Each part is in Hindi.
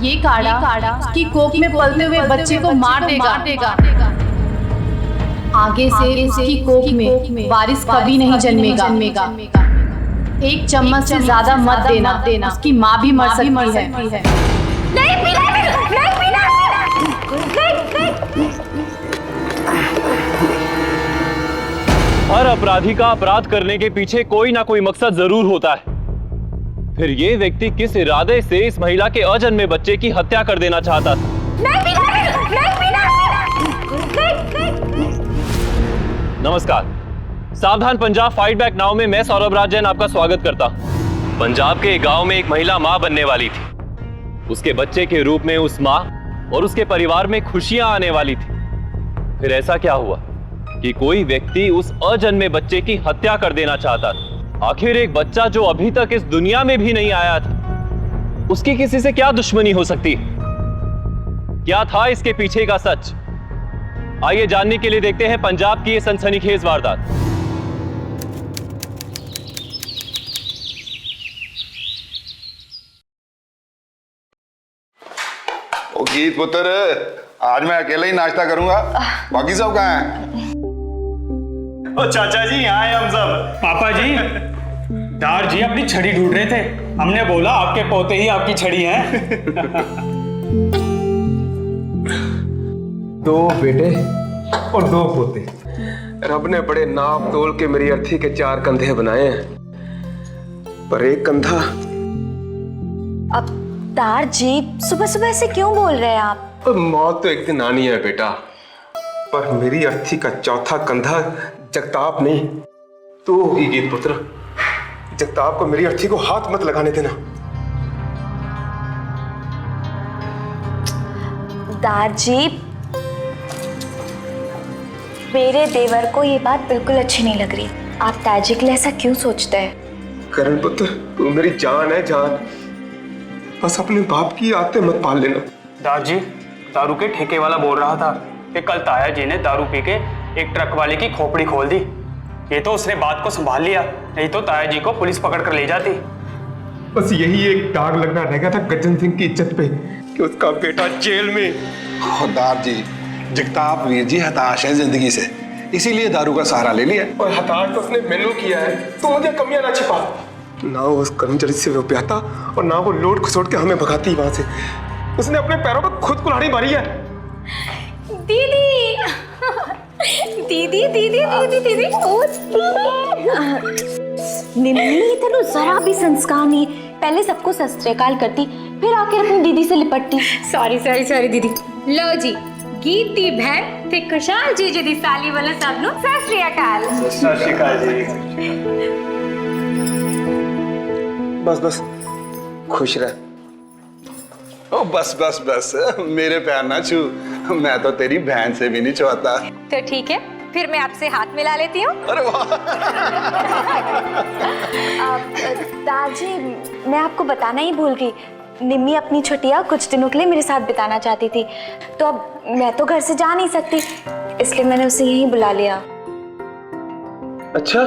ये काढ़ा उसकी कोख में पलते हुए बच्चे को मार देगा। आगे से उसकी कोख में वारिस कभी नहीं जन्मेगा। एक चम्मच से ज्यादा मत देना, उसकी माँ भी मर सकती है। नहीं पीना, नहीं पीना, नहीं। हर अपराधी का अपराध करने के पीछे कोई ना कोई मकसद जरूर होता है। फिर ये व्यक्ति किस इरादे से इस महिला के अजन्मे बच्चे की हत्या कर देना चाहता था? नहीं पीना। नमस्कार, सावधान पंजाब फाइट बैक नाउ में मैं सौरभ राज जैन आपका स्वागत करता हूं। पंजाब के एक गांव में एक महिला मां बनने वाली थी। उसके बच्चे के रूप में उस मां और उसके परिवार में खुशियां आने वाली थी। फिर ऐसा क्या हुआ कि कोई व्यक्ति उस अजन्मे बच्चे की हत्या कर देना चाहता था। आखिर एक बच्चा जो अभी तक इस दुनिया में भी नहीं आया था, उसकी किसी से क्या दुश्मनी हो सकती है? क्या था इसके पीछे का सच? आइए जानने के लिए देखते हैं पंजाब की ये सनसनीखेज वारदात। ओ गीत पुत्र, आज मैं अकेला ही नाश्ता करूंगा, बाकी सब कहाँ हैं? ओ चाचा जी, यहाँ हैं हम सब। पापा जी, दार जी अपनी छड़ी ढूंढ रहे थे। हमने बोला आपके पोते ही आपकी छड़ी हैं। दो बेटे और दो पोते। रब ने बड़े नाप तोल के मेरी अर्थी के 4 कंधे बनाए हैं, पर एक कंधा। अब दार जी सुबह सुबह से क्यों बोल रहे हैं आप? मौत तो एक दिन आनी है बेटा, पर मेरी अर्थी का चौथा कंधा जगताप नहीं, तू होगी गीत पुत्र। जगताप को मेरी अर्थी को हाथ मत लगाने देना। दार जी, मेरे देवर को ये बात बिल्कुल अच्छी नहीं लग रही। आप ताजी के लिए ऐसा क्यों सोचते हैं? करण पुत्र, तू मेरी जान है, जान। बस अपने बाप की आदतें मत पाल लेना। दार जी, दारू के ठेके वाला बोल रहा था कि कल ताया जी ने दारू पी के एक ट्रक वाले की खोपड़ी खोल दी। ये तो उसने बात को संभाल लिया, नहीं तो ताया जी को पुलिस पकड़ कर ले जाती। बस यही एक दाग लगना रह गया था गज्जन सिंह की इज्जत पे कि उसका बेटा जेल में। खुदार जी, जगताप वीर जी हताश है जिंदगी से, इसीलिए दारू का सहारा ले लिया। और हताश तो उसने मैनू किया है, तो मुझे कमियां ना छिपा। ना वो उस कर्मचारी से वो प्याता और ना वो लोट खसोट के हमें भगाती वहां से। उसने अपने पैरों पर खुद कुल्हाड़ी मारी है। दीदी दीदी दीदी दीदी दीदी निम्मी तेरे जरा भी संस्कार नहीं। पहले सबको सत श्री अकाल करती, फिर आके अपनी दीदी से लिपटती। सॉरी दीदी। लो जी, गीत दी बहन ते खुशाल जी दी साली वाला सब नु सत श्री अकाल। सत श्री अकाल जी। बस खुश रह। ओ बस मेरे पैर ना छू, मैं तो तेरी बहन से भी नहीं छुआता। तो ठीक है, फिर मैं आपसे हाथ मिला लेती हूँ। अरे वाह। दादी, मैं आपको बताना ही भूल गई। निम्मी अपनी छुट्टियां कुछ दिनों के लिए मेरे साथ बिताना चाहती थी, तो अब मैं तो घर से जा नहीं सकती, इसलिए मैंने उसे यहीं बुला लिया। अच्छा,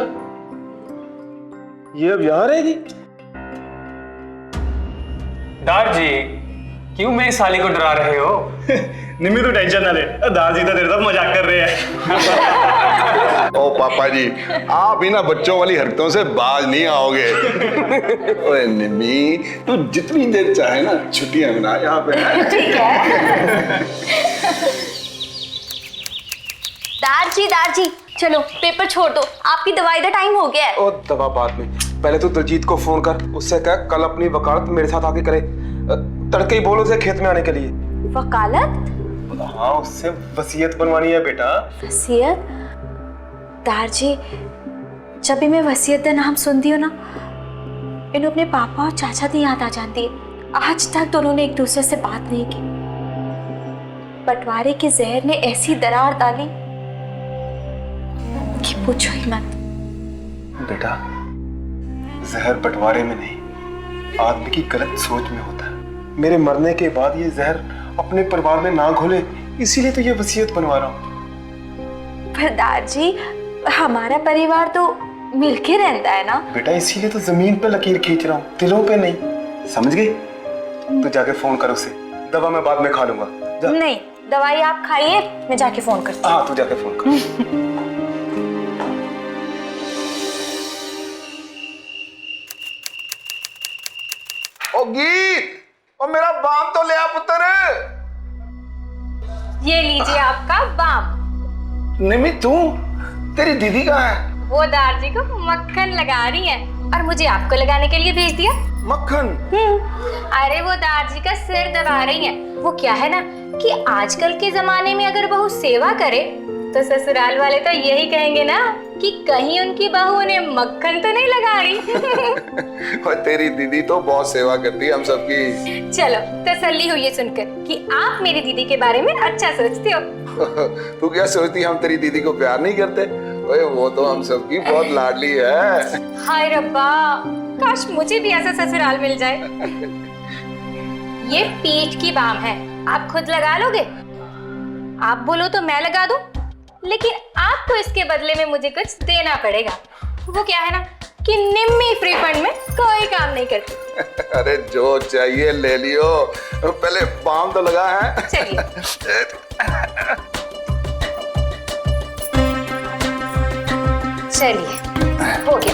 ये अब यहाँ रहेगी? दार जी, क्यों मेरी साली को डरा रहे हो? निम्मी तो टेंशन ना ले, दार जी तो तेरे साथ मजाक कर रहे हैं। ओ पापा जी, आप ही ना बच्चों वाली हरकतों से बाज नहीं आओगे। ओए निम्मी, तू जितनी देर चाहे ना छुट्टियां मना यहाँ पे। ठीक है। दार जी, चलो पेपर छोड़ दो, आपकी दवाई का टाइम हो गया है। ओ दवा बाद में, पहले तो दलजीत को फोन कर, उससे कह कल अपनी वकालत मेरे साथ आके करे। तड़के ही बोलो उसे खेत में आने के लिए। वकालत? हाँ, उससे वसीयत बनवानी है बेटा। वसीयत? दार जी, जब भी मैं वसीयत का नाम सुनती हूँ ना, इन्हें अपने पापा और चाचा की याद आ जाती है। आज तक दोनों ने एक दूसरे से बात नहीं की। बंटवारे के जहर ने ऐसी दरार डाली कि पूछो ही मत। बेटा, जहर बंटवारे में नहीं, आदमी की गलत सोच में होता है। मेरे मरने के बाद ये जहर अपने परिवार में ना घोले, इसीलिए तो ये वसीयत बनवा रहा हूँ। पर दादी, हमारा परिवार तो मिलके रहता है ना। बेटा, इसीलिए तो जमीन पे लकीर खींच रहा हूँ, दिलों पे नहीं। समझ गई? तो जाके फोन कर उसे। दवा मैं बाद में खा लूंगा। जा। नहीं, दवाई आप खाइए, मैं जाके फोन करती हूँ। हाँ, तू जाके फोन कर। ओ गीत, ओ मेरा बाम तो ले आ पुत्र। ये लीजिए आपका बाम। निमी तू, तेरी दीदी कहाँ है? वो दारजी को मक्खन लगा रही है और मुझे आपको लगाने के लिए भेज दिया। मक्खन? अरे वो दारजी का सिर दबा रही है। वो क्या है ना कि आजकल के जमाने में अगर बहू सेवा करे तो ससुराल वाले तो यही कहेंगे ना कि कहीं उनकी बहू ने मक्खन तो नहीं लगा रही। और तेरी दीदी तो बहुत सेवा करती है हम सबकी। चलो, तसल्ली हुई है सुनकर कि आप मेरी दीदी के बारे में अच्छा सोचते हो। तू क्या सोचती हम तेरी दीदी को प्यार नहीं करते? ओए वो तो हम सबकी बहुत लाडली है। हाय रब्बा, काश मुझे भी ऐसा ससुराल मिल जाए। ये पीठ की बाम है, आप खुद लगा लोगे? आप बोलो तो मैं लगा दूं, लेकिन आपको इसके बदले में मुझे कुछ देना पड़ेगा। वो क्या है ना कि निम्मी फ्री फंड में कोई काम नहीं करती। अरे जो चाहिए ले लियो, पहले बाम तो लगा है। चलिए, हो गया।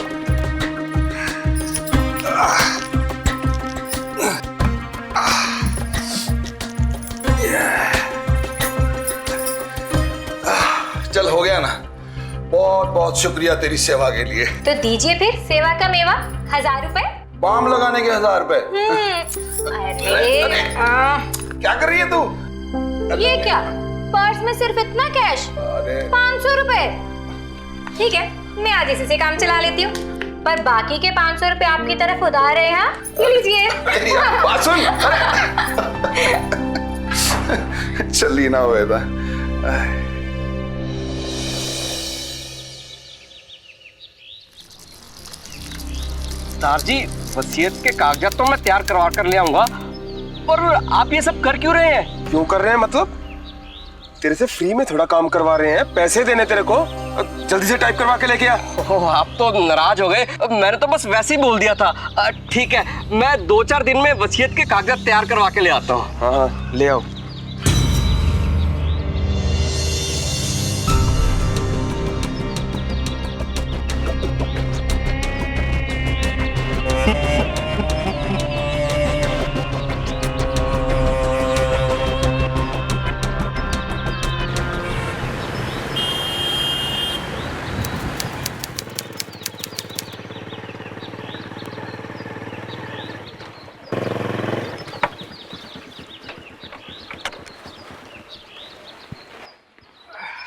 चल हो गया ना, बहुत बहुत शुक्रिया तेरी सेवा के लिए। तो दीजिए फिर सेवा का मेवा, 1000 रुपए। बाम लगाने के 1000 रुपए? अरे क्या कर रही है तू? ये क्या, पर्स में सिर्फ इतना कैश? अरे 500 रुपए। ठीक है, मैं आज इसी से काम चला लेती हूँ, पर बाकी के 500 रुपए आपकी तरफ उधार है। हाँ, ये लीजिए। तेरी बात सुन। चली ना हुए था। दारजी, वसीयत के कागजात तो मैं तैयार करवा कर ले आऊंगा, पर आप ये सब कर क्यों रहे हैं? क्यों कर रहे हैं मतलब? तेरे से फ्री में थोड़ा काम करवा रहे हैं, पैसे देने तेरे को। जल्दी से टाइप करवा के लेके आ। आप तो नाराज हो गए, मैंने तो बस वैसे ही बोल दिया था। ठीक है, मैं 2-4 दिन में वसीयत के कागजात तैयार करवा के ले आता हूँ। हाँ, ले आओ।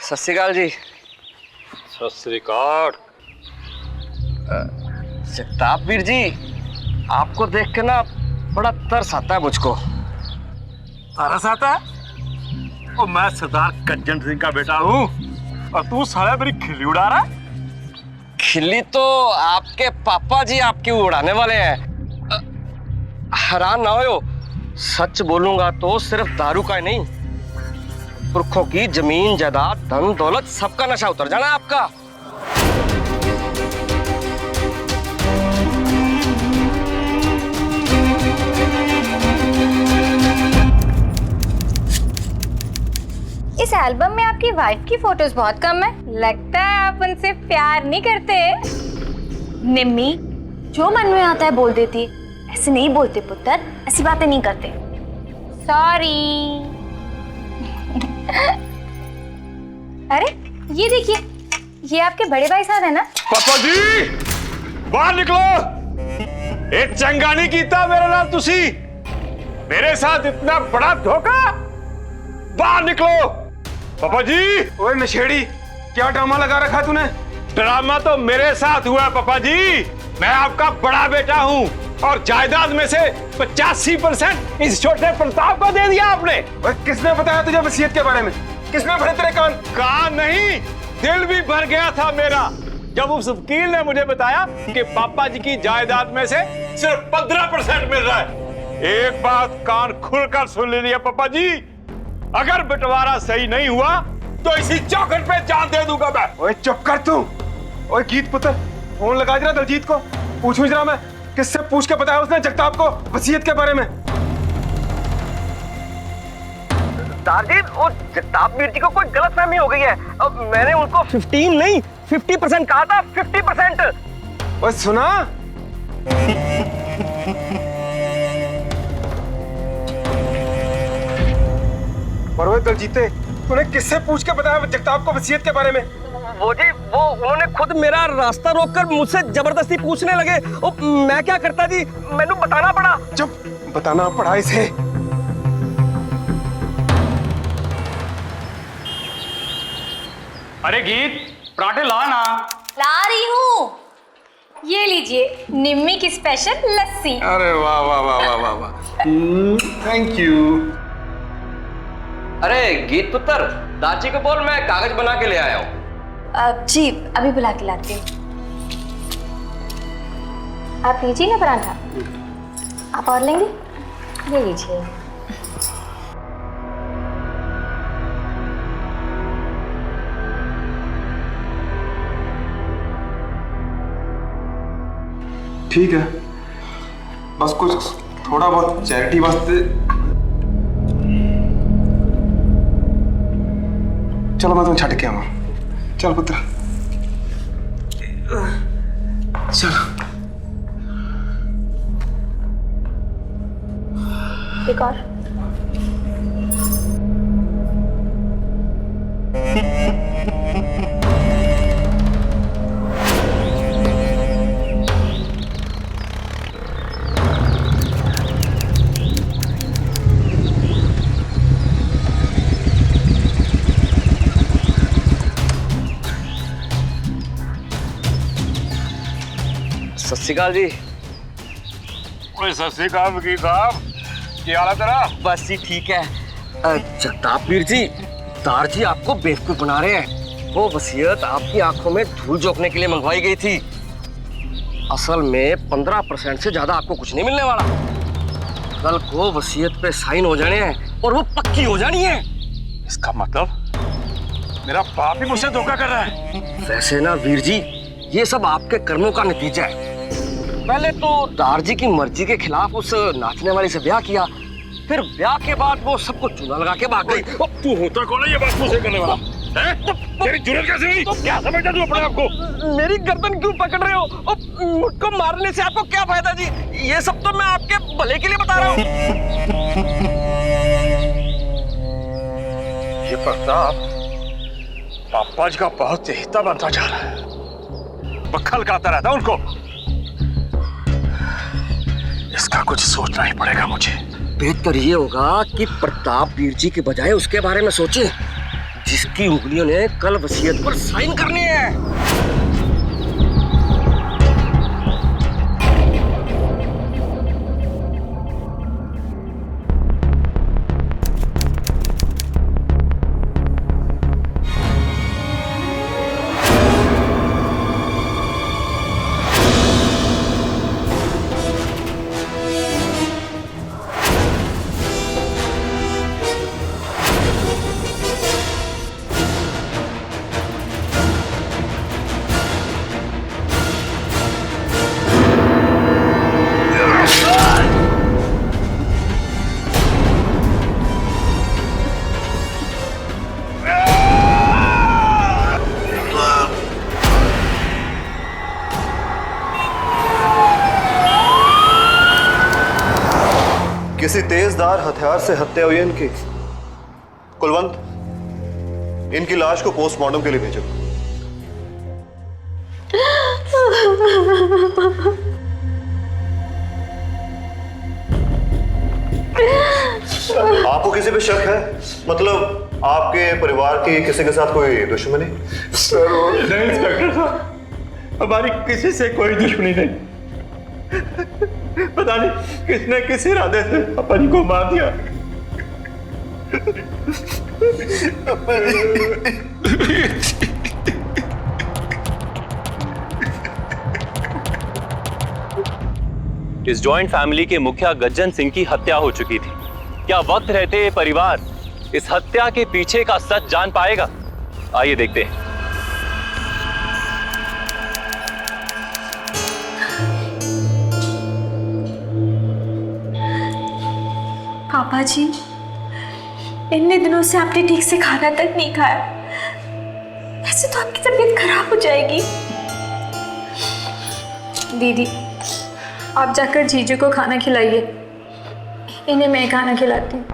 सत श्री अकाल जी। सत श्री अकाल। जगताप वीर जी, आपको देख के ना बड़ा तरस आता है मुझको। तरस आता है? और मैं सरदार कज्जन सिंह का बेटा हूँ और तू साला मेरी खिल्ली उड़ा रहा है? खिल्ली तो आपके पापा जी आपकी उड़ाने वाले हैं। हैरान ना हो, सच बोलूंगा तो सिर्फ दारू का ही नहीं, पुरखों की जमीन जायदाद धन दौलत सबका नशा उतर जाना है आपका। इस एल्बम में आपकी वाइफ की फोटोज बहुत कम है, लगता है आप उनसे प्यार नहीं करते। निम्मी, जो मन में आता है बोल देती है। ऐसे नहीं बोलते पुत्र, ऐसी बातें नहीं करते। सॉरी। अरे ये देखिए, ये आपके बड़े भाई साहब है ना? पापा जी, बाहर निकलो। एक चंगा नहीं कीता मेरे नाल तुसी। मेरे साथ इतना बड़ा धोखा। बाहर निकलो पापा जी। ओए नशेड़ी, क्या ड्रामा लगा रखा है तूने? ड्रामा तो मेरे साथ हुआ पापा जी। मैं आपका बड़ा बेटा हूँ और जायदाद में से 85% इस छोटे प्रताप को दे दिया आपने। ओए, किसने बताया तुझे वसीयत के बारे में? किसने भरे तेरे कान? कान नहीं, दिल भी भर गया था मेरा जब उस वकील ने मुझे बताया कि पापा जी की जायदाद में से सिर्फ 15% मिल रहा है। एक बात कान खुलकर सुन लीजिए पापा जी, अगर बंटवारा सही नहीं हुआ तो इसी चौखट पे जान दे दूंगा मैं। ओए चुप कर तू। ओए गीत पुत्र, फोन लगा जरा दलजीत को, पूछूं जरा मैं किससे पूछ के बताया उसने जगताप को वसीयत के बारे में। दारजी, वो जगताप वीर जी को कोई गलतफहमी हो गई है। अब मैंने उनको 15 नहीं 50% कहा था, 50%। बस सुना, परवे दलजीते, तूने किससे पूछ के बताया जगताप को वसीयत के बारे में? वो जी, वो उन्होंने खुद मेरा रास्ता रोककर मुझसे जबरदस्ती पूछने लगे। मैं क्या करता जी, मैंने बताना पड़ा। जब बताना पड़ा इसे। अरे गीत, पराठे ला ना। ला रही हूँ। ये लीजिए निम्मी की स्पेशल लस्सी। अरे वाह वाह वाह वाह वाह वाह, थैंक यू। अरे गीत पुत्र, दाची को बोल मैं कागज बना के ले आया हूँ। जी अभी बुला के लाती हूँ। आप लीजिए ना पराठा। आप और लेंगे? ले लीजिए। ठीक है, बस कुछ थोड़ा बहुत चैरिटी वास्ते। चलो मैं तुम्हें छट के आऊँ। चल पुत्र, चलो। एक और। सत श्री अकाल जी। ओए सत श्री अकाल वकील साहब, क्या हाल है तेरा? बस जी ठीक है। जगताप वीर जी, दार जी आपको बेवकूफ बना रहे हैं। वो वसीयत आपकी आंखों में धूल झोंकने के लिए मंगवाई गई थी। असल में 15% से ज्यादा आपको कुछ नहीं मिलने वाला। कल को वसीयत पे साइन हो जाने हैं और वो पक्की हो जानी है। इसका मतलब मेरा बाप ही मुझसे धोखा कर रहा है। वैसे ना वीर जी, ये सब आपके कर्मों का नतीजा है। पहले तो दारजी की मर्जी के खिलाफ उस नाचने वाली से ब्याह किया, फिर ब्याह के बाद वो सबको चूना लगा के भाग गई। तू होता कौन है ये बात मुझसे करने वाला? तेरी जुर्रत कैसे हुई? क्या समझता तू अपने आप को? मेरी गर्दन क्यों पकड़ रहे हो? मुझको मारने से आपको क्या फायदा जी? ये सब तो मैं आपके भले के लिए बता रहा हूँ। ये प्रताप पापा जी का बहुत चहेता बनता जा रहा है, बखल गाता रहता उनको। इसका कुछ सोचना ही पड़ेगा मुझे। बेहतर ये होगा कि प्रताप वीर जी के बजाय उसके बारे में सोचें, जिसकी उंगलियों ने कल वसीयत पर साइन करने हैं। किसी तेजधार हथियार से हत्या हुई है इनकी। कुलवंत, इनकी लाश को पोस्टमार्टम के लिए भेजो। आपको किसी पे शक है? मतलब आपके परिवार की किसी के साथ कोई दुश्मनी? नहीं इंस्पेक्टर साहब, हमारी किसी से कोई दुश्मनी नहीं। पता नहीं किसने किस इरादे से पापा जी को मार दिया। इस जॉइंट फैमिली के मुखिया गज्जन सिंह की हत्या हो चुकी थी। क्या वक्त रहते परिवार इस हत्या के पीछे का सच जान पाएगा? आइए देखते हैं। पापा जी, इतने दिनों से आपने ठीक से खाना तक नहीं खाया, ऐसे तो आपकी तबीयत खराब हो जाएगी। दीदी, आप जाकर जीजू को खाना खिलाइए, इन्हें मैं खाना खिलाती हूँ।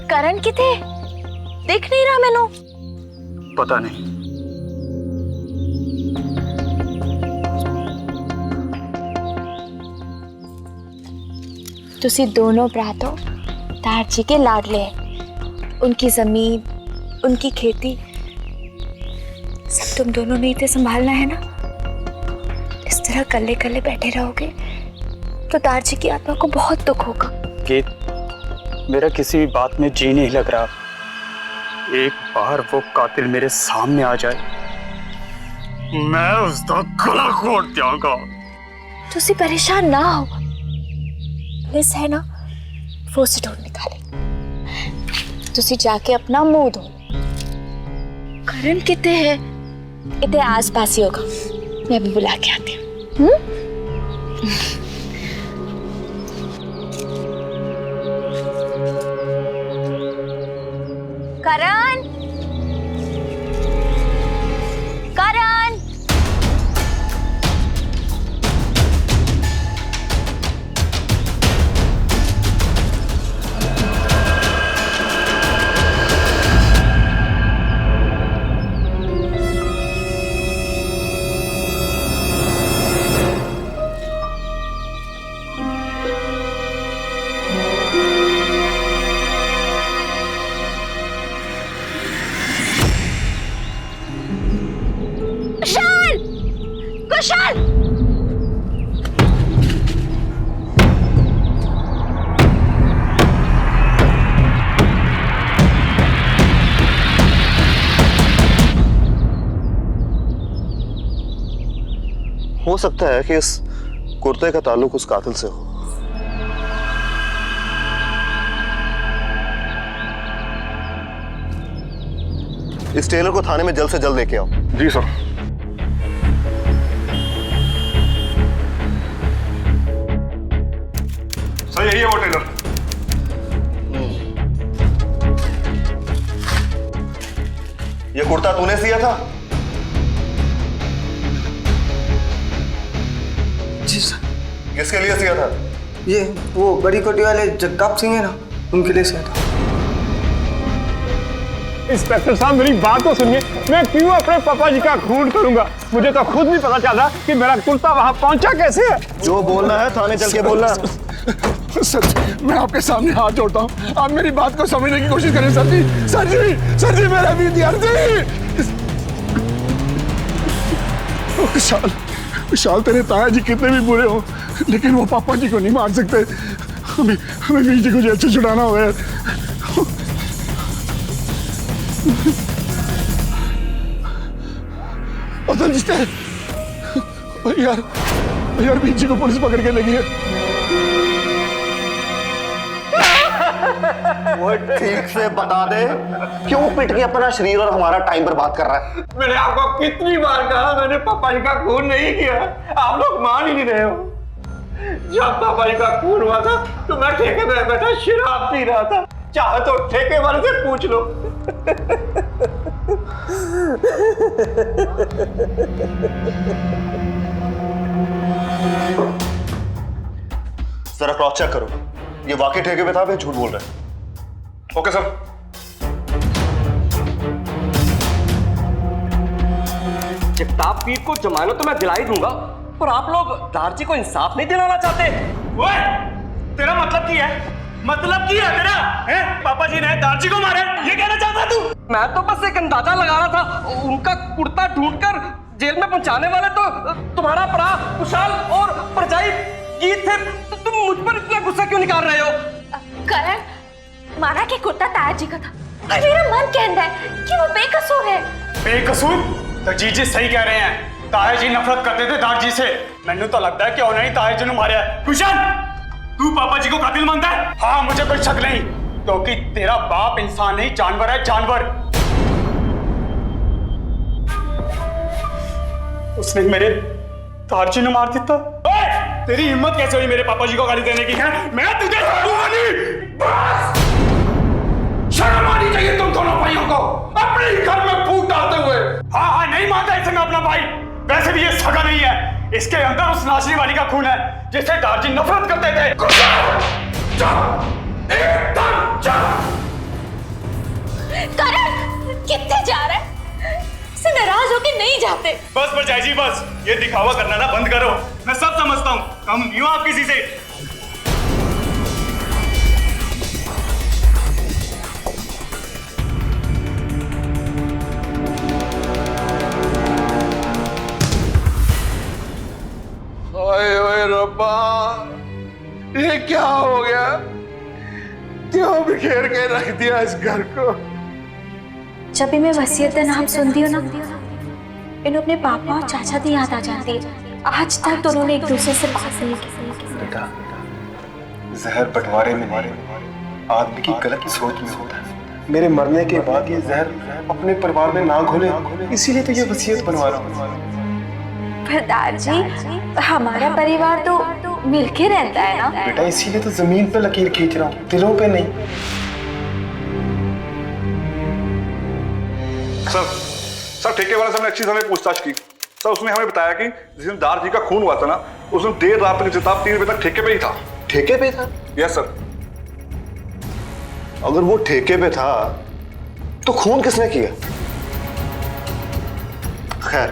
करण किथे दिख नहीं रहा मैनू। पता नहीं। तुसी दोनों भरा तो दार जी के लाडले हैं। उनकी जमीन, उनकी खेती सब तुम दोनों ने ही संभालना है ना। इस तरह कल्ले कल्ले बैठे रहोगे तो दार जी की आत्मा को बहुत दुख होगा। गीत, मेरा किसी भी बात में जी नहीं लग रहा। एक बार वो कातिल मेरे सामने आ जाए, मैं उसका गला घोट जाऊंगा। तुसी परेशान ना हो, पुलिस है ना, वो से ढूंढ निकाले। तुसी जाके अपना मुंह धो। करण कितने है? इतने आस पास ही होगा, मैं भी बुला के आती हूँ। करण, करण, कुशल, हो सकता है कि इस कुर्ते का ताल्लुक उस कातिल से हो। इस टेलर को थाने में जल्द से जल्द लेके आओ। जी सर। सर यही है वो टेलर। ये कुर्ता तूने सिया था? जी सर। किसके लिए सिया था? ये वो बड़ी कोटी वाले जगताप सिंह है ना, उनके लिए सिया था। इंस्पेक्टर साहब मेरी बात तो सुनिए, मैं क्यों अपने पापा जी का खून करूंगा? मुझे तो खुद नहीं पता चला कि मेरा कुर्ता वहां पहुंचा कैसे है। जो बोलना है थाने चल के बोलना। सर मैं आपके सामने हाथ जोड़ता हूँ, आप मेरी बात को समझने की कोशिश करें सर जी। सर जी, सर जी, मेरा विद्यार्थी। विशाल, विशाल, तेरे ताया जी कितने भी बुरे हो लेकिन वो पापा जी को नहीं मार सकते। हमें वीर जी को जेल से छुड़ाना होगा यार। अतल जी यार, यार वीर जी को पुलिस पकड़ के ले गई है। वो ठीक से बता दे, क्यों पिट के अपना शरीर और हमारा टाइम बर्बाद कर रहा है? मैंने आपको कितनी बार कहा मैंने पापा जी का खून नहीं किया, आप लोग मान ही नहीं रहे हो। जब पापा जी का खून हुआ था तो मैं ठेके में बैठा शराब पी रहा था, चाहे तो ठेके वाले से पूछ लो। जरा क्रॉस चेक करो, ये वाकई ठेके पे था, मैं झूठ बोल रहा है। Okay sir. जगताप पीर को जमानत तो मैं दिला ही दूंगा, पर आप लोग दारजी को इंसाफ नहीं दिलाना चाहते। ओए, तेरा मतलब क्या है? मतलब क्या है तेरा? हैं? पापा जी ने दारजी को मारा, ये कहना चाहता तू? मैं तो बस एक अंदाजा लगा रहा था। उनका कुर्ता ढूंढकर जेल में पहुंचाने वाले तो तुम्हारा पड़ा कुशाल और परजाई ये थे तो तुम मुझ पर इतना गुस्सा क्यों निकाल रहे हो? करण, माना कि कुर्ता ताया जी का था, पर मेरा मन कहता है कि वो बेकसूर है। बेकसूर? तो जीजी सही कह रहे हैं। ताया जी नफरत करते थे दार जी से। मैंने तो लगता है कि उन्हें ही ताया जी ने मारा है। कुशन, तू पापा जी को कातिल मानता है? हाँ, मुझे कोई शक नहीं, क्योंकि तेरा बाप इंसान नहीं जानवर है, जानवर। उसने मेरे तार जी ने मार दिया था। तेरी हिम्मत कैसे हुई मेरे पापा जी को गाली देने की है? मैं तुझे छोड़ूंगा नहीं। बस शर्म आनी चाहिए तुम दोनों भाइयों को, अपने ही घर में फूट डालते हुए। हाँ हाँ, नहीं मानता इसे मैं अपना भाई। वैसे भी ये सगा नहीं है, इसके अंदर उस नाचने वाली का खून है जिससे दारजी नफरत करते थे। एकदम करण, कितने जा रहे हैं? से नाराज होके नहीं जाते। बस बजाय जी, बस ये दिखावा करना ना बंद करो। मैं सब समझता हूँ, हम नहीं हो आप किसी से। ओए ओए रब्बा, ये क्या हो गया? क्यों बिखेर के रख दिया इस घर को? जब भी मैं वसीयत नाम सुनती हूँ ना, इन्हें अपने पापा और चाचा की याद आ जाती है। आज तक दोनों ने एक दूसरे से बात नहीं की। बेटा, जहर बंटवारे में नहीं, आदमी की गलत सोच में होता है। मेरे मरने के बाद ये जहर अपने परिवार में ना घुले, इसीलिए तो ये वसीयत बनवा रहा हूँ। पर दादाजी, हमारा परिवार तो मिलके रहता है ना बेटा, इसीलिए तो जमीन पे लकीर खींच रहा हूँ, दिलों पे नहीं। सर ठेके वाले से हमने अच्छी समय पूछताछ की। सर उसने हमें बताया कि जिस दिन दार जी का खून हुआ था ना, उस दिन देर रात तक जताब 3 बजे तक ठेके पे ही था। ठेके पे था? Yes sir. अगर वो ठेके पे था तो खून किसने किया? खैर,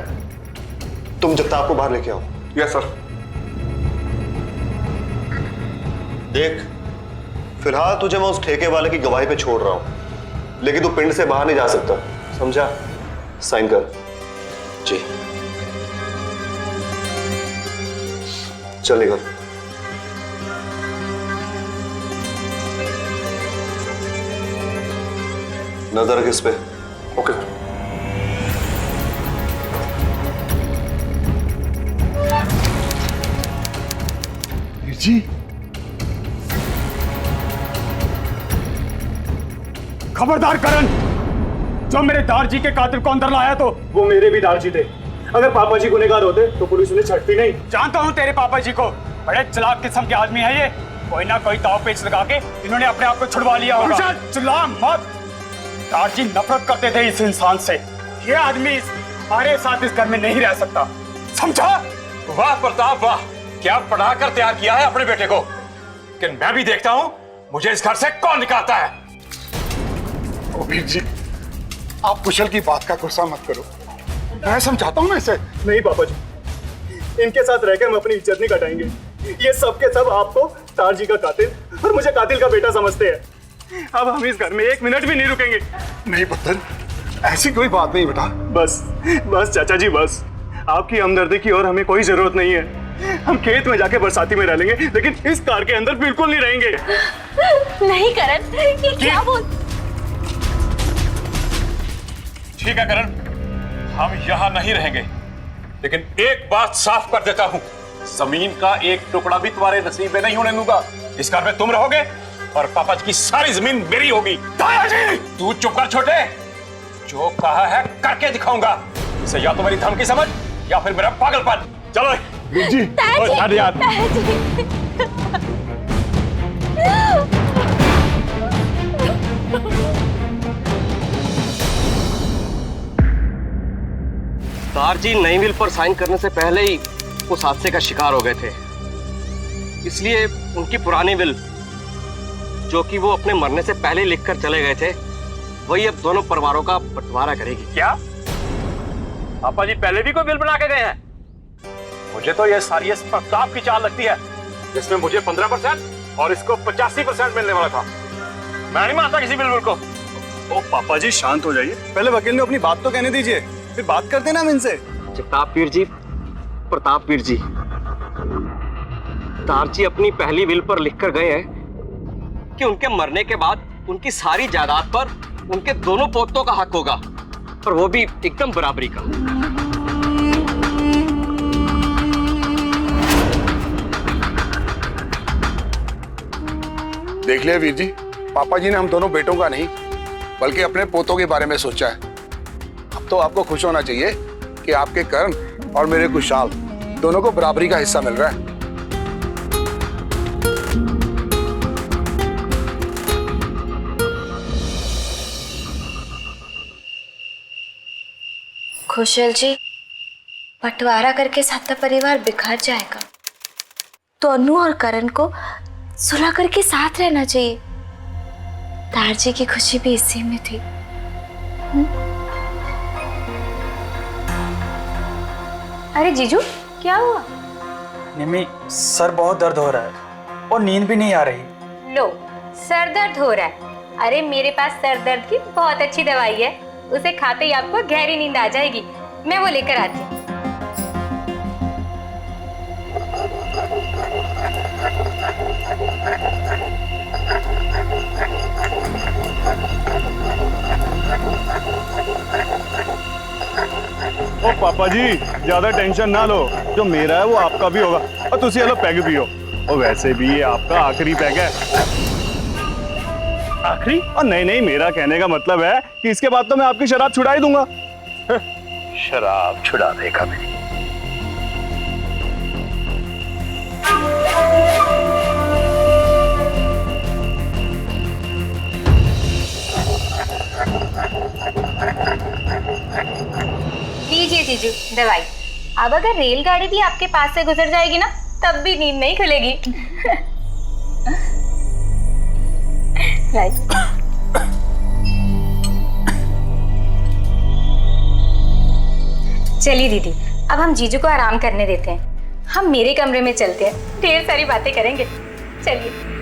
तुम जगताप को बाहर लेके आओ। Yes sir. देख, फिलहाल तुझे मैं उस ठेके वाले की गवाही पे छोड़ रहा हूं, लेकिन तू पिंड से बाहर नहीं जा सकता, समझा? साइन कर। जी चलेगा। नजर रख इस पे। Okay sir. जी खबरदार करण, जो मेरे दारजी के कातिल को अंदर लाया तो वो मेरे भी दारजी थे। अगर पापा जी गुनहगार होते तो पुलिस उन्हें छटती नहीं। जानता हूँ तेरे पापा जी को, बड़े चालाक किस्म के आदमी है ये। कोई ना कोई दाव पेच लगा के इन्होंने अपने आप को छुड़वा लिया होगा। चिल्ला मत। दारजी नफरत करते थे इस इंसान से। ये आदमी हमारे साथ इस घर में नहीं रह सकता, समझा? वाह प्रताप वाह, क्या पढ़ाकर तैयार किया है अपने बेटे को। लेकिन मैं भी देखता हूं मुझे इस घर से कौन निकालता है। ओ वीर जी, आप कुशल की बात का गुस्सा मत करो, मैं समझाता हूँ ना इसे। नहीं पापा जी, इनके साथ रहकर हम अपनी इज्जत नहीं कटाएंगे। ये सब के सब आपको तारजी का कातिल और मुझे कातिल का बेटा समझते हैं। अब हम इस घर में 1 मिनट भी नहीं रुकेंगे। नहीं पुत्र, ऐसी कोई बात नहीं बेटा। बस बस चाचा जी, बस आपकी हमदर्दी की और हमें कोई जरूरत नहीं है। हम खेत में जाके बरसाती में रह लेंगे, लेकिन इस कार के अंदर बिल्कुल नहीं रहेंगे। नहीं करण, ये क्या बोल? ठीक है करण, हम यहां नहीं रहेंगे, लेकिन एक बात साफ कर देता हूं, जमीन का एक टुकड़ा भी तुम्हारे नसीब में नहीं होने दूंगा। इस घर में तुम रहोगे और पापा जी की सारी जमीन मेरी होगी। दादाजी, तू चुप कर छोटे, जो कहा है करके दिखाऊंगा। इसे या तो मेरी धमकी समझ या फिर मेरा पागलपन। चलो जी, याद दारजी नई विल पर साइन करने से पहले ही उस हादसे का शिकार हो गए थे, इसलिए उनकी पुरानी विल, जो कि वो अपने मरने से पहले लिखकर चले गए थे, वही अब दोनों परिवारों का बंटवारा करेगी। क्या पापा जी पहले भी कोई बिल बना के गए हैं? मुझे तो ये सारी प्रताप की चाल लगती है, जिसमें मुझे 15% और इसको 85% मिलने वाला था। मैं नहीं मानता किसी बिल को। ओ पापा जी शांत हो जाइए, पहले वकील ने अपनी बात तो कहने दीजिए, फिर बात करते ना हम इनसे। जगताप पीर जी, प्रताप पीर जी, दारजी अपनी पहली विल पर लिखकर गए हैं कि उनके मरने के बाद उनकी सारी जायदाद पर उनके दोनों पोतों का हक होगा, और वो भी एकदम बराबरी का। देख लिया वीर जी, पापा जी ने हम दोनों बेटों का नहीं बल्कि अपने पोतों के बारे में सोचा है। अब तो आपको खुश होना चाहिए कि आपके कर्ण और मेरे कुशाल दोनों को बराबरी का हिस्सा मिल रहा है। खुशल जी, बंटवारा करके सारा परिवार बिखर जाएगा तो अनु और करण को सुलह करके साथ रहना चाहिए। दारजी की खुशी भी इसी में थी। अरे जीजू, क्या हुआ? निम्मी, सर बहुत दर्द हो रहा है और नींद भी नहीं आ रही। लो, सर दर्द हो रहा है। अरे मेरे पास सर दर्द की बहुत अच्छी दवाई है, उसे खाते ही आपको गहरी नींद आ जाएगी। मैं वो लेकर आती हूँ। ओ पापा जी, ज्यादा टेंशन ना लो, जो मेरा है वो आपका भी होगा। और तुसी ये लो पैग पियो, और वैसे भी ये आपका आखिरी पैग है। आखिरी? और नहीं नहीं, मेरा कहने का मतलब है कि इसके बाद तो मैं आपकी शराब छुड़ा ही दूंगा। शराब छुड़ा देगा मेरी। लीजिए जीजू दवाई। अब अगर रेलगाड़ी भी आपके पास से गुजर जाएगी ना, तब भी नींद नहीं खुलेगी। चलिए दीदी, अब हम जीजू को आराम करने देते हैं। हम मेरे कमरे में चलते हैं, ढेर सारी बातें करेंगे। चलिए।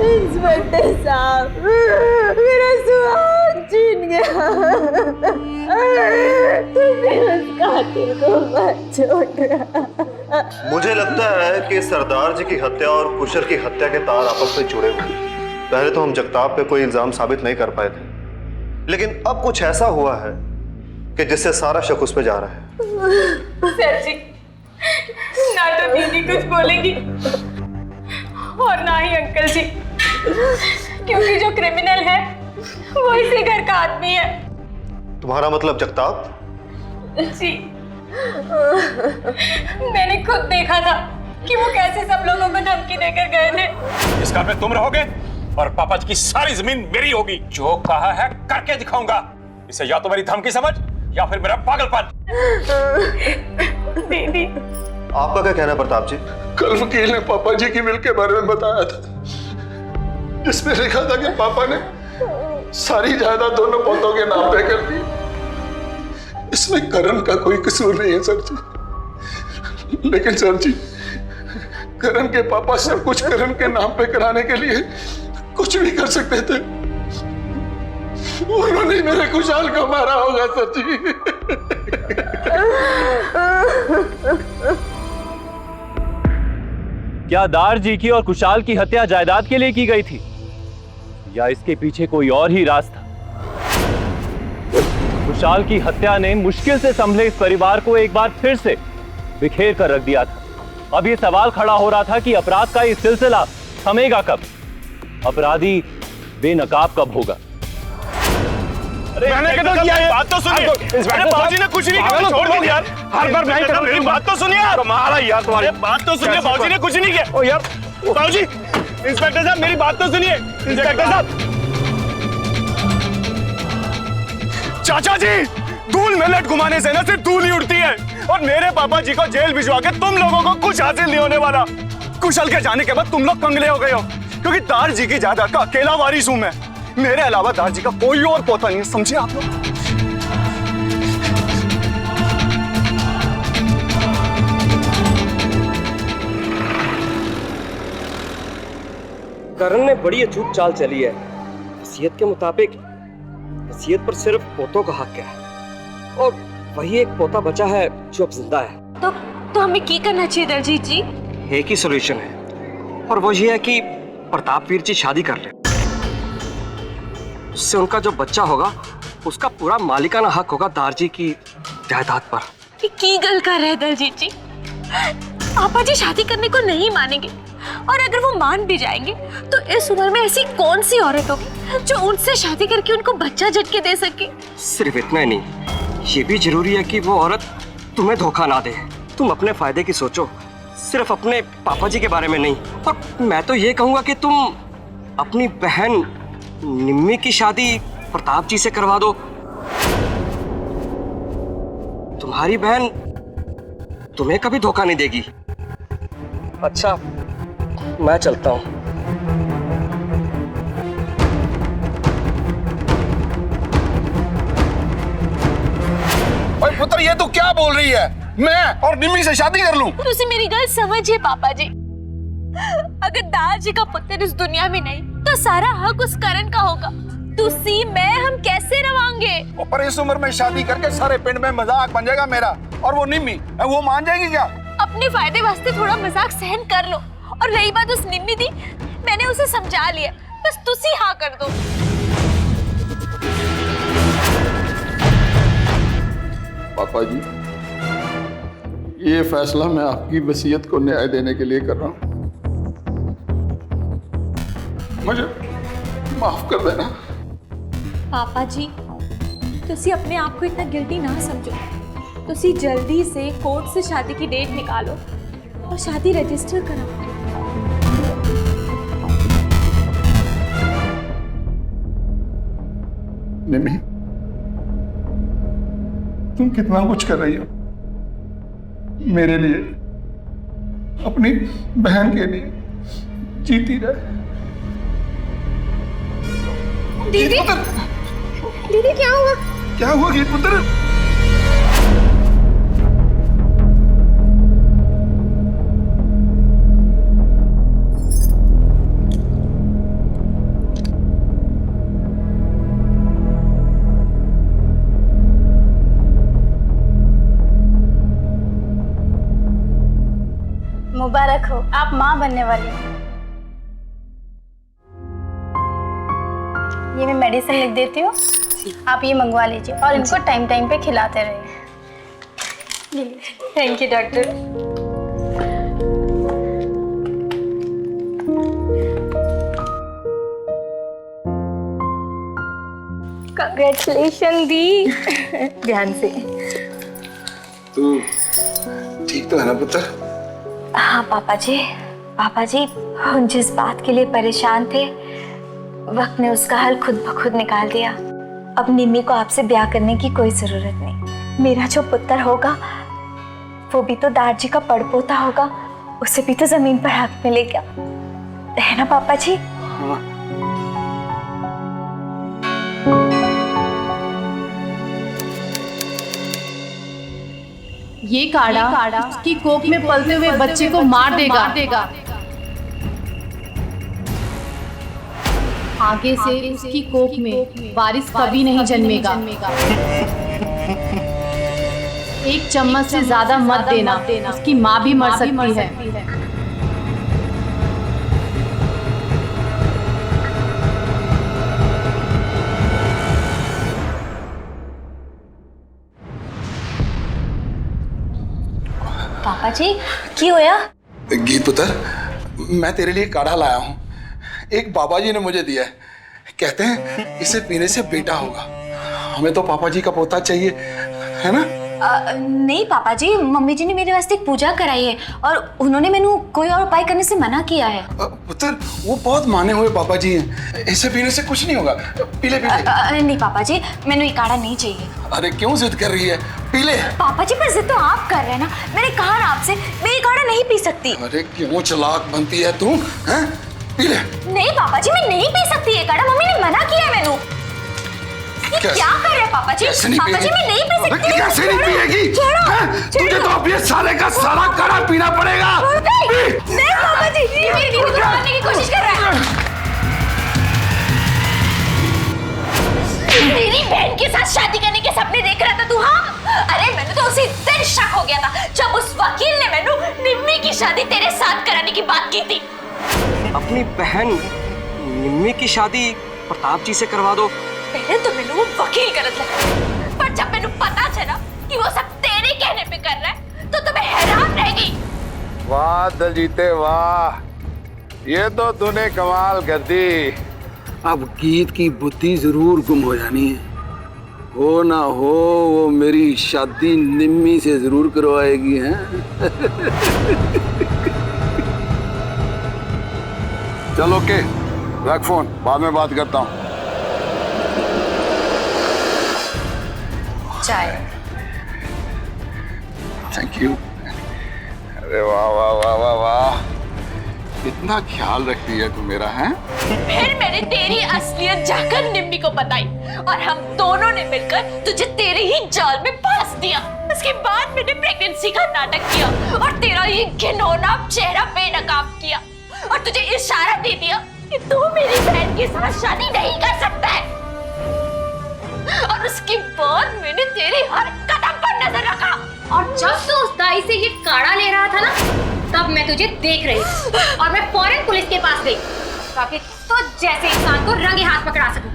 इंस्पेक्टर साहब, मेरा सुहाग छीन गया। तुमने उस कातिल को मत छोड़ना। मुझे लगता है कि सरदार जी की हत्या और कुशल की हत्या के तार आपस में जुड़े हुए हैं। पहले तो हम जगताप पे कोई इल्जाम साबित नहीं कर पाए थे, लेकिन अब कुछ ऐसा हुआ है कि जिससे सारा शक उस पे जा रहा है। सर जी, ना तो दीदी कुछ बोलेगी और ना ही अंकल जी, क्योंकि जो क्रिमिनल है वो इसी घर का आदमी है। तुम्हारा मतलब जगताप? जी, मैंने खुद देखा था कि वो कैसे सब लोगों को धमकी देकर गए थे। इस घर में तुम रहोगे और पापा जी की सारी जमीन मेरी होगी। जो कहा है करके दिखाऊंगा। इसे या तो मेरी धमकी समझ या फिर मेरा पागलपन। दीदी, आपका क्या कहना है प्रताप जी? कल वकील ने पापा जी की विल के बारे में बताया था, जिसमें लिखा था कि पापा ने सारी जायदाद दोनों पोतों के नाम पे कर दी। इसमें करण का कोई कसूर नहीं है सर जी। लेकिन सर जी, करण के पापा सब कुछ करण के नाम पे कराने के लिए कुछ भी कर सकते थे। उन्होंने मेरे खुशहाल को मारा होगा सच्ची। क्या दार जी की और कुशाल की हत्या जायदाद के लिए की गई थी या इसके पीछे कोई और ही राज था? कुशाल की हत्या ने मुश्किल से संभले इस परिवार को एक बार फिर से बिखेर कर रख दिया था। अब ये सवाल खड़ा हो रहा था कि अपराध का ये सिलसिला थमेगा कब, अपराधी बेनकाब कब होगा। मैंने कहा क्या बात तो सुनिए। इंस्पेक्टर बाबूजी ने कुछ नहीं किया, छोड़ दो यार। हर बार मैं कहता मेरी बात तो सुनिए यार। तुम्हारा यार तुम्हारी बात तो सुनिए। बाबूजी ने कुछ नहीं किया। ओ यार बाबूजी, इंस्पेक्टर साहब मेरी बात तो सुनिए। इंस्पेक्टर साहब, चाचा जी, धूल में लट घुमाने से ना सिर्फ धूल ही उड़ती है। और मेरे पापा जी को जेल भिजवा के तुम लोगों को कुछ हासिल नहीं होने वाला। कुशल के जाने के बाद तुम लोग कंगले हो गए हो, क्योंकि दार जी की जायदाद का अकेला वारिस हूं मैं। मेरे अलावा दार जी का कोई और पोता नहीं है, समझे आप लोग? करण ने बड़ी अचूक चाल चली है। वसीयत के मुताबिक वसीयत पर सिर्फ पोतों का हक है और वही एक पोता बचा है जो अब जिंदा है। तो हमें क्या करना चाहिए दलजीत जी? एक ही सॉल्यूशन है और वो ये है कि प्रताप वीर जी शादी कर ले। उससे उनका जो बच्चा होगा उसका पूरा मालिकाना हक होगा दार जी की जायदाद पर। की गल कर रहे दलजीत जी? पापा जी शादी करने को नहीं मानेंगे, और अगर वो मान भी जाएंगे तो इस उम्र में ऐसी कौन सी औरत होगी जो उनसे शादी करके उनको बच्चा झटके दे सके? सिर्फ इतना ही नहीं, ये भी जरूरी है कि वो औरत तुम्हें धोखा ना दे। तुम अपने फायदे की सोचो, सिर्फ अपने पापा जी के बारे में नहीं। और मैं तो ये कहूंगा कि तुम अपनी बहन निम्मी की शादी प्रताप जी से करवा दो। तुम्हारी बहन तुम्हें कभी धोखा नहीं देगी। अच्छा, मैं चलता हूं। ओए पुत्र, ये तू क्या बोल रही है? मैं और निम्मी से शादी कर लूं? तुसी मेरी गल समझिए पापा जी। अगर दार जी का पुत्र इस दुनिया में नहीं तो सारा हक उस करण का होगा। तुसी मैं हम कैसे रवांगे? पर इस उम्र में शादी करके सारे पिंड में मजाक बन जाएगा मेरा। और वो निम्मी, वो मान जाएगी क्या? अपने फायदे वास्ते थोड़ा मजाक सहन कर लो। और रही बात उस निम्मी दी, मैंने उसे समझा लिया, बस तुसी हाँ कर दो। पापा जी, ये फैसला मैं आपकी वसीयत को न्याय देने के लिए कर रहा हूं। मुझे माफ कर देना। पापा जी, तुसी अपने आप को इतना गिल्टी ना समझो। तुसी जल्दी से कोर्ट से शादी की डेट निकालो और शादी रजिस्टर कराओ। निम्मी, तुम कितना कुछ कर रही हो मेरे लिए, अपनी बहन के लिए। जीती रहे। दीदी, दीदी क्या हुआ? क्या हुआ गीत पुत्र? मुबारक हो, आप माँ बनने वाली हैं। ये मैं मेडिसिन लिख देती हूँ, आप ये मंगवा लीजिए और इनको टाइम टाइम पे खिलाते रहिए। Thank you doctor. कंग्रेचुलेशन दी। ध्यान से। तू ठीक तो है ना पुत्र? हाँ पापा जी, हम जिस बात के लिए परेशान थे वक्त ने उसका हल खुद ब खुद निकाल दिया। अब निम्मी को आपसे ब्याह करने की कोई जरूरत नहीं। मेरा जो पुत्र होगा वो भी तो दार जी का पड़पोता होगा, उसे भी तो जमीन पर हक मिलेगा, है ना पापा जी? हाँ। ये काढ़ा उसकी कोख में पलते हुए बच्चे को मार देगा। आगे से उसकी कोख में वारिस कभी नहीं जन्मेगा। एक चम्मच से ज्यादा मत देना, उसकी माँ भी मर सकती है। पापा जी की होया? गीत पुत्र, मैं तेरे लिए काढ़ा लाया हूँ। एक बाबा जी ने मुझे दिया है। कहते हैं इसे पीने से बेटा होगा। हमें तो पापा जी का पोता चाहिए, है ना? नहीं पापा जी, मम्मी जी ने मेरे वास्ते एक पूजा कराई है और उन्होंने मैंने कोई और उपाय करने से मना किया है। पुत्र, वो बहुत माने हुए पापा जी हैं। इसे पीने से कुछ नहीं होगा। पी ले, पी ले। नहीं पापा जी, मैंने ये काढ़ा नहीं चाहिए। अरे क्यों जिद कर रही है? पी ले। पापा जी पर जिद तो आप कर रहे हैं ना। मैंने कहा ना आपसे, मैं ये काढ़ा नहीं पी सकती। अरे क्यों चालाक बनती है तू? हैं? पी ले। नहीं पापा जी, मैं नहीं पी सकती ये काढ़ा। मम्मी ने मना किया है मैंने। ये क्या कर रहे हैं पापा जी? पापा जी मैं नहीं पी सकती। कैसे नहीं पिएगी? तुझे तो अपने साले का सारा काढ़ा पीना पड़ेगा। नहीं पापा जी, ये मेरी दीदी को मारने की कोशिश कर रहा है। मेरी बहन के साथ शादी करने के सपने देख रहा था तू? हाँ, अरे मैंने तो उसी दिन शक हो गया था जब उस वकील ने मैंने निम्मी की शादी तेरे साथ कराने की बात की थी। अपनी बहन निम्मी की शादी प्रताप जी से करवा दो। पहले तो मैंने वो वकील गलत लगा, पर जब मैंने पता चला कि वो सब तेरे कहने पे कर रहा है तो तुम्हें हैरान रहेगी। वाह दलजीते वाह, ये तो तूने कमाल कर दी। अब गीत की बुद्धि जरूर गुम हो जानी है। हो ना हो वो मेरी शादी निम्मी से जरूर करवाएगी। हैं? चलो ओके, रख फोन, बाद में बात करता हूँ। चाय। Thank you. अरे वाह वाह वाह वाह वाह, कितना ख्याल रखती है तू मेरा। है फिर मैंने तेरी असलियत जाकर निम्मी को बताई और हम दोनों ने मिलकर तुझे तेरे ही जाल में फांस दिया। उसके बाद मैंने प्रेगनेंसी का नाटक किया और तेरा ये घिनौना चेहरा बेनकाब किया और तुझे इशारा दे दिया कि तू मेरी बहन के साथ शादी नहीं कर सकता है। और उसके बाद मैंने तेरे हर कदम पर नजर रखा। और जब तू उस दाई से ये काढ़ा ले रहा था ना, तब मैं तुझे देख रही थी और मैं फौरन पुलिस के पास गई ताकि तुझ जैसे इंसान को रंगे हाथ पकड़ा सकूं।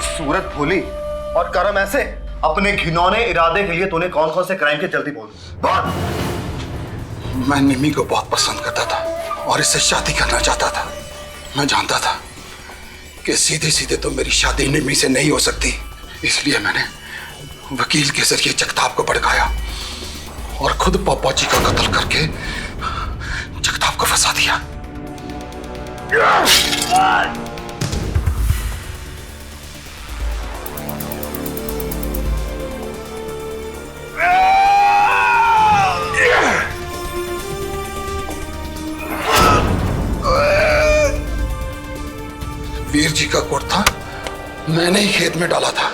सूरत भोली और कर्म ऐसे। अपने घिनौने इरादे के लिए तूने कौन कौन से क्राइम की जल्दी बोल। मैं निम्मी को बहुत पसंद करता था और इससे शादी करना चाहता था। मैं जानता था कि सीधे सीधे तो मेरी शादी निम्मी से नहीं हो सकती, इसलिए मैंने वकील के जरिए जगताप को भड़काया और खुद पापा जी का कत्ल करके जगताप को फंसा दिया। वीर जी का कुर्ता मैंने ही खेत में डाला था,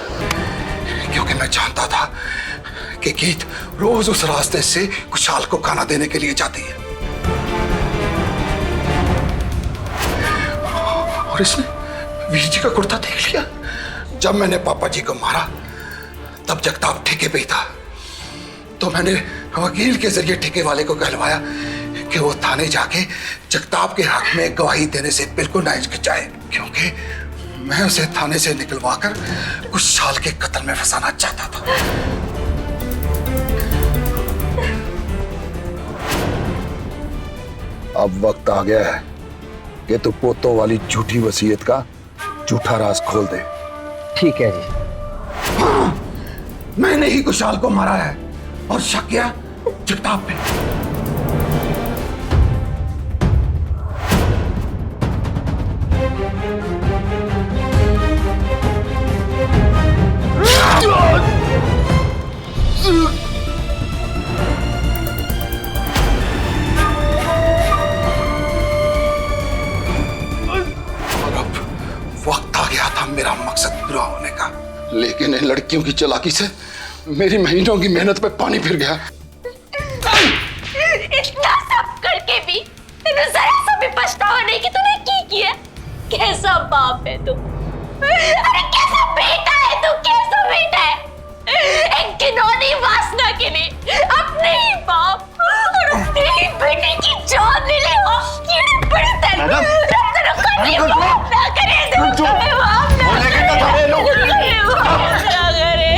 क्योंकि मैं जानता था कि गीत रोज उस रास्ते से कुशाल को खाना देने के लिए जाती है। और इसने वीर जी का कुर्ता देख लिया। जब मैंने पापा जी को मारा तब जगताप ठेके पे ही था, तो मैंने वकील के जरिए ठेके वाले को कहलवाया कि वो थाने जाके जगताप के हक में गवाही देने से बिल्कुल ना हिचकिचाए, क्योंकि मैं उसे थाने से निकलवाकर कुशाल के कत्ल में फंसाना चाहता था। अब वक्त आ गया है कि तू पोतों वाली झूठी वसीयत का झूठा राज खोल दे। ठीक है जी। हाँ, मैंने ही कुशाल को मारा है और शक किया जगताप पे। वक्त आ गया था मेरा मकसद पूरा होने का, लेकिन इन लड़कियों की चालाकी से मेरी महीनों की मेहनत पे पानी फिर गया। इतना सब करके भी तेरे जरा सा भी पछतावा नहीं कि तूने की किया। कैसा बाप है तू? अरे कैसा बेटा है तू? कैसा बेटा है? एक घिनौनी वासना के लिए अपने ही बाप और अपने ही बेटे की जान ले ले। ये बड़ी तेरे रब तेरा कभी माफ ना करे। तू कभी माफ ना करे। माफ ना करे।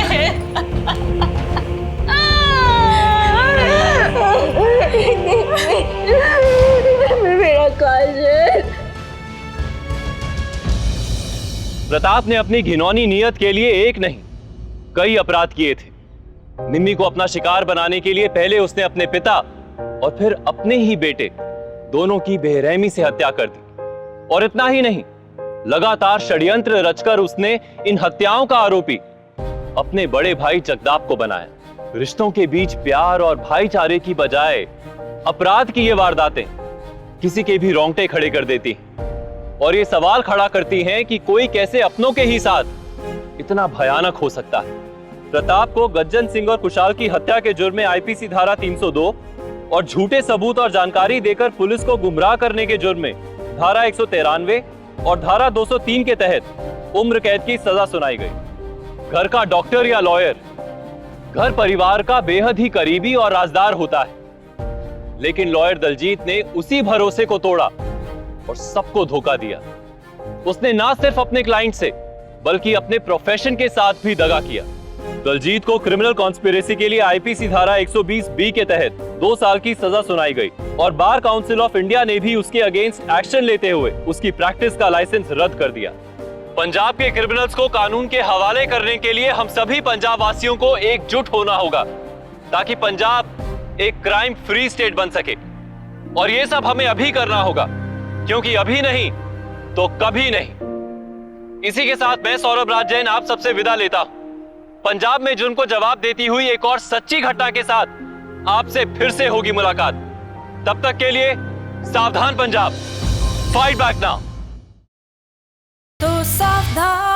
मेरा काजल। प्रताप ने अपनी घिनौनी नियत के लिए एक नहीं कई अपराध किए थे। निम्मी को अपना शिकार बनाने के लिए पहले उसने अपने पिता और फिर अपने ही बेटे दोनों की बेरहमी से हत्या कर दी। और इतना ही नहीं, लगातार षड्यंत्र रचकर उसने इन हत्याओं का आरोपी अपने बड़े भाई जगदाप को बनाया। रिश्तों के बीच प्यार और भाईचारे की बजाय अपराध की ये वारदातें किसी के भी रोंगटे खड़े कर देती और ये सवाल खड़ा करती हैं कि कोई कैसे अपनों के ही साथ इतना भयानक हो सकता है। प्रताप को गज्जन सिंह और कुशाल की हत्या के जुर्म में आईपीसी धारा 302 और झूठे सबूत और जानकारी देकर पुलिस को गुमराह करने के जुर्म में धारा 193 और धारा 203 के तहत उम्र कैद की सजा सुनाई गई। घर का डॉक्टर या लॉयर घर परिवार का बेहद ही करीबी और राजदार होता है, लेकिन लॉयर दलजीत ने उसी भरोसे को तोड़ा और सबको धोखा दिया। उसने ना सिर्फ अपने क्लाइंट से बल्कि अपने प्रोफेशन के साथ भी दगा किया। दलजीत को क्रिमिनल कॉन्स्पिरेसी के लिए आईपीसी धारा 120B के तहत 2 साल की सजा सुनाई गई और बार काउंसिल ऑफ इंडिया ने भी उसके अगेंस्ट एक्शन लेते हुए उसकी प्रैक्टिस का लाइसेंस रद्द कर दिया। पंजाब के क्रिमिनल्स को कानून के हवाले करने के लिए हम सभी पंजाब वासियों को एकजुट होना होगा ताकि पंजाब एक क्राइम फ्री स्टेट बन सके। और ये सब हमें अभी करना होगा, क्योंकि अभी नहीं तो कभी नहीं। इसी के साथ मैं सौरभ राज जैन आप सबसे विदा लेता हूं। पंजाब में जुर्म को जवाब देती हुई एक और सच्ची घटना के साथ आपसे फिर से होगी मुलाकात। तब तक के लिए सावधान पंजाब, फाइट बैक नाउ। तो सावधान।